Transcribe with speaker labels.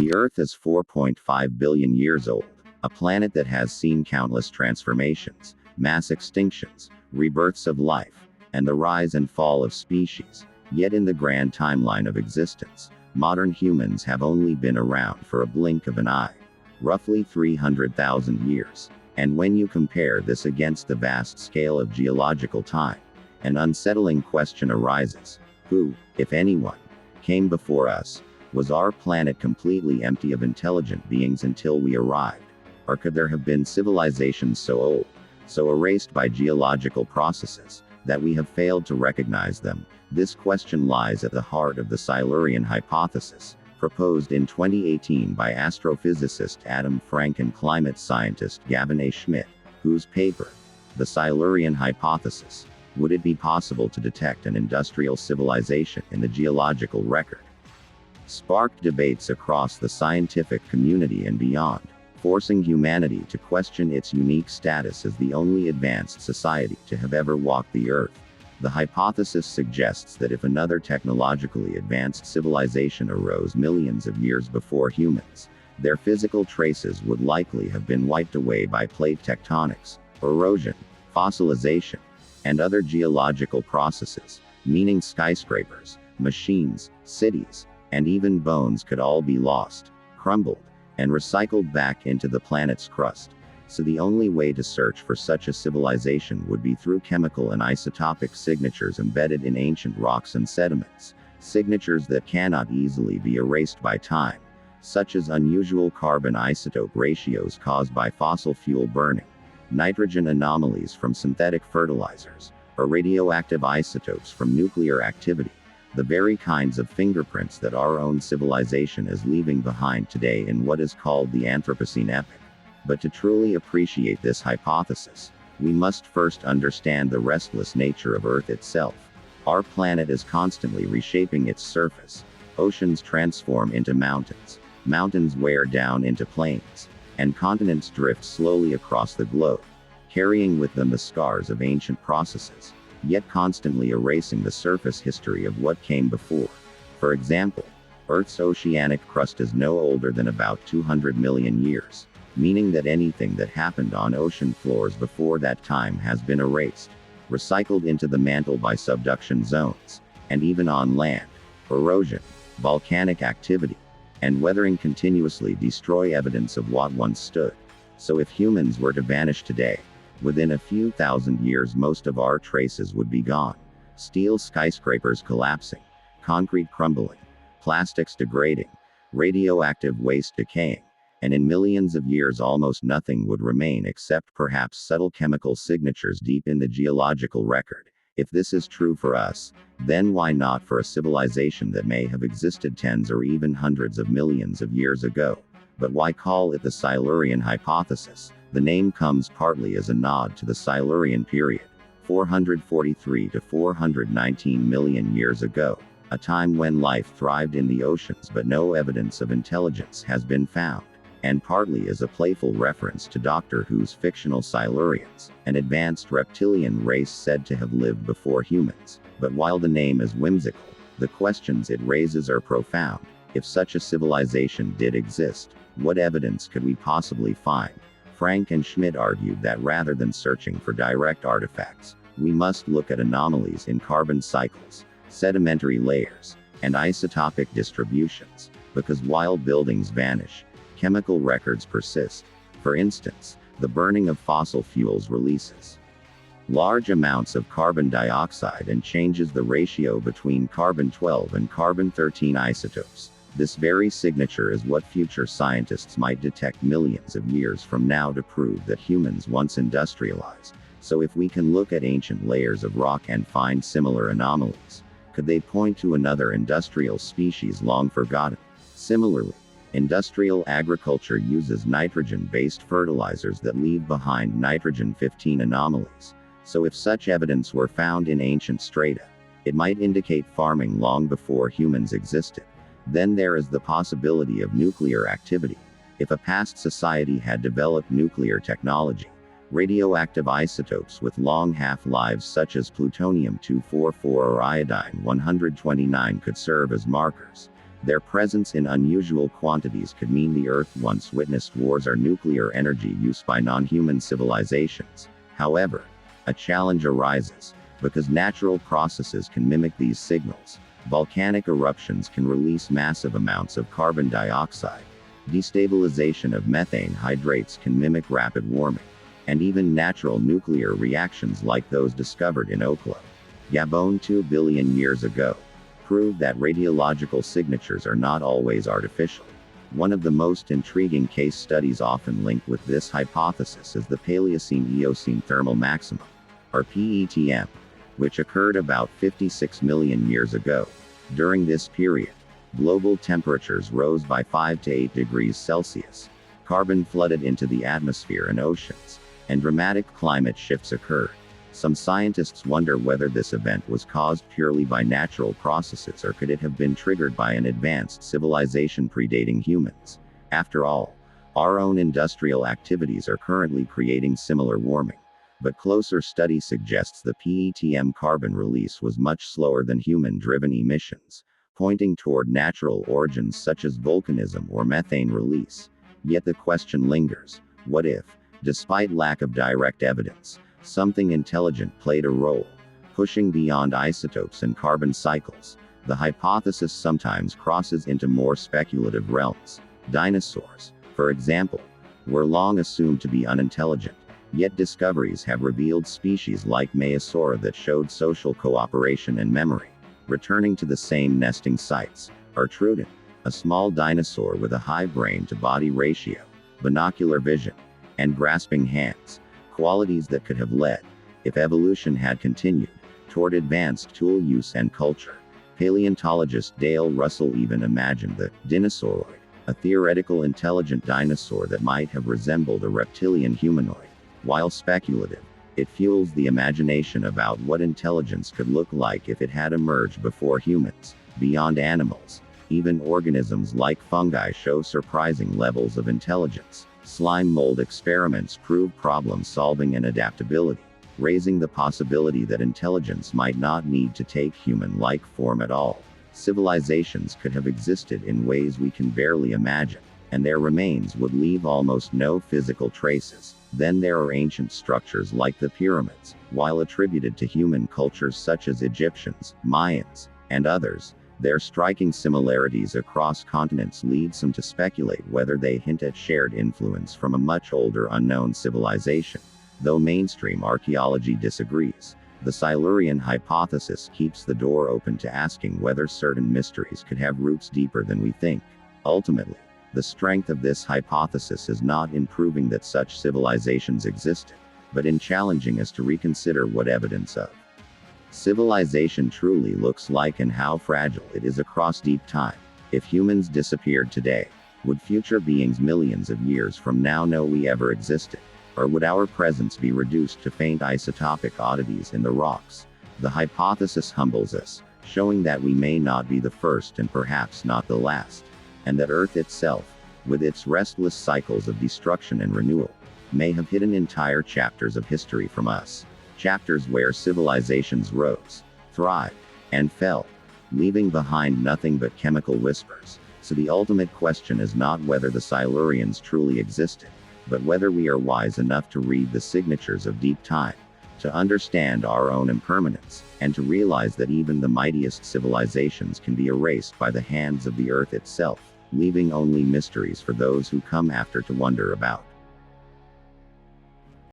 Speaker 1: The Earth is 4.5 billion years old, a planet that has seen countless transformations, mass extinctions, rebirths of life, and the rise and fall of species. Yet in the grand timeline of existence, modern humans have only been around for a blink of an eye, roughly 300,000 years. And when you compare this against the vast scale of geological time, an unsettling question arises: who, if anyone, came before us? Was our planet completely empty of intelligent beings until we arrived? Or could there have been civilizations so old, so erased by geological processes, that we have failed to recognize them? This question lies at the heart of the Silurian hypothesis, proposed in 2018 by astrophysicist Adam Frank and climate scientist Gavin A. Schmidt, whose paper, The Silurian Hypothesis: Would It Be Possible to Detect an Industrial Civilization in the Geological Record?, sparked debates across the scientific community and beyond, forcing humanity to question its unique status as the only advanced society to have ever walked the Earth. The hypothesis suggests that if another technologically advanced civilization arose millions of years before humans, their physical traces would likely have been wiped away by plate tectonics, erosion, fossilization, and other geological processes, meaning skyscrapers, machines, cities, and even bones could all be lost, crumbled, and recycled back into the planet's crust. So the only way to search for such a civilization would be through chemical and isotopic signatures embedded in ancient rocks and sediments, signatures that cannot easily be erased by time, such as unusual carbon isotope ratios caused by fossil fuel burning, nitrogen anomalies from synthetic fertilizers, or radioactive isotopes from nuclear activity, the very kinds of fingerprints that our own civilization is leaving behind today in what is called the Anthropocene epoch. But to truly appreciate this hypothesis, we must first understand the restless nature of Earth itself. Our planet is constantly reshaping its surface. Oceans transform into mountains, mountains wear down into plains, and continents drift slowly across the globe, carrying with them the scars of ancient processes, yet constantly erasing the surface history of what came before. For example, Earth's oceanic crust is no older than about 200 million years, meaning that anything that happened on ocean floors before that time has been erased, recycled into the mantle by subduction zones, and even on land, erosion, volcanic activity, and weathering continuously destroy evidence of what once stood. So if humans were to vanish today, within a few thousand years most of our traces would be gone. Steel skyscrapers collapsing, concrete crumbling, plastics degrading, radioactive waste decaying, and in millions of years almost nothing would remain except perhaps subtle chemical signatures deep in the geological record. If this is true for us, then why not for a civilization that may have existed tens or even hundreds of millions of years ago? But why call it the Silurian hypothesis? The name comes partly as a nod to the Silurian period, 443 to 419 million years ago, a time when life thrived in the oceans but no evidence of intelligence has been found, and partly as a playful reference to Doctor Who's fictional Silurians, an advanced reptilian race said to have lived before humans. But while the name is whimsical, the questions it raises are profound. If such a civilization did exist, what evidence could we possibly find? Frank and Schmidt argued that rather than searching for direct artifacts, we must look at anomalies in carbon cycles, sedimentary layers, and isotopic distributions, because while buildings vanish, chemical records persist. For instance, the burning of fossil fuels releases large amounts of carbon dioxide and changes the ratio between carbon-12 and carbon-13 isotopes. This very signature is what future scientists might detect millions of years from now to prove that humans once industrialized. So if we can look at ancient layers of rock and find similar anomalies, could they point to another industrial species long forgotten? Similarly, industrial agriculture uses nitrogen-based fertilizers that leave behind nitrogen-15 anomalies. So if such evidence were found in ancient strata, it might indicate farming long before humans existed. Then there is the possibility of nuclear activity. If a past society had developed nuclear technology, radioactive isotopes with long half-lives such as plutonium-244 or iodine-129 could serve as markers, Their presence in unusual quantities could mean the Earth once witnessed wars or nuclear energy use by non-human civilizations. However, a challenge arises. Because natural processes can mimic these signals, volcanic eruptions can release massive amounts of carbon dioxide, destabilization of methane hydrates can mimic rapid warming, and even natural nuclear reactions like those discovered in Oklo, Gabon 2 billion years ago, prove that radiological signatures are not always artificial. One of the most intriguing case studies often linked with this hypothesis is the Paleocene-Eocene thermal maximum, or PETM, which occurred about 56 million years ago. During this period, global temperatures rose by 5 to 8 degrees Celsius, carbon flooded into the atmosphere and oceans, and dramatic climate shifts occurred. Some scientists wonder whether this event was caused purely by natural processes or could it have been triggered by an advanced civilization predating humans. After all, our own industrial activities are currently creating similar warming. But closer study suggests the PETM carbon release was much slower than human-driven emissions, pointing toward natural origins such as volcanism or methane release. Yet the question lingers: what if, despite lack of direct evidence, something intelligent played a role, pushing beyond isotopes and carbon cycles? The hypothesis sometimes crosses into more speculative realms. Dinosaurs, for example, were long assumed to be unintelligent. Yet discoveries have revealed species like Maiasaura that showed social cooperation and memory, returning to the same nesting sites. Or Druyan, a small dinosaur with a high brain-to-body ratio, binocular vision, and grasping hands, qualities that could have led, if evolution had continued, toward advanced tool use and culture. Paleontologist Dale Russell even imagined the Dinosauroid, a theoretical intelligent dinosaur that might have resembled a reptilian humanoid. While speculative, it fuels the imagination about what intelligence could look like if it had emerged before humans. Beyond animals, even organisms like fungi show surprising levels of intelligence. Slime mold experiments prove problem-solving and adaptability, raising the possibility that intelligence might not need to take human-like form at all. Civilizations could have existed in ways we can barely imagine, and their remains would leave almost no physical traces. Then there are ancient structures like the pyramids. While attributed to human cultures such as Egyptians, Mayans, and others, their striking similarities across continents lead some to speculate whether they hint at shared influence from a much older unknown civilization. Though mainstream archaeology disagrees, the Silurian hypothesis keeps the door open to asking whether certain mysteries could have roots deeper than we think. Ultimately, the strength of this hypothesis is not in proving that such civilizations existed, but in challenging us to reconsider what evidence of civilization truly looks like and how fragile it is across deep time. If humans disappeared today, would future beings millions of years from now know we ever existed? Or would our presence be reduced to faint isotopic oddities in the rocks? The hypothesis humbles us, showing that we may not be the first and perhaps not the last, and that Earth itself, with its restless cycles of destruction and renewal, may have hidden entire chapters of history from us. Chapters where civilizations rose, thrived, and fell, leaving behind nothing but chemical whispers. So the ultimate question is not whether the Silurians truly existed, but whether we are wise enough to read the signatures of deep time, to understand our own impermanence, and to realize that even the mightiest civilizations can be erased by the hands of the Earth itself, leaving only mysteries for those who come after to wonder about.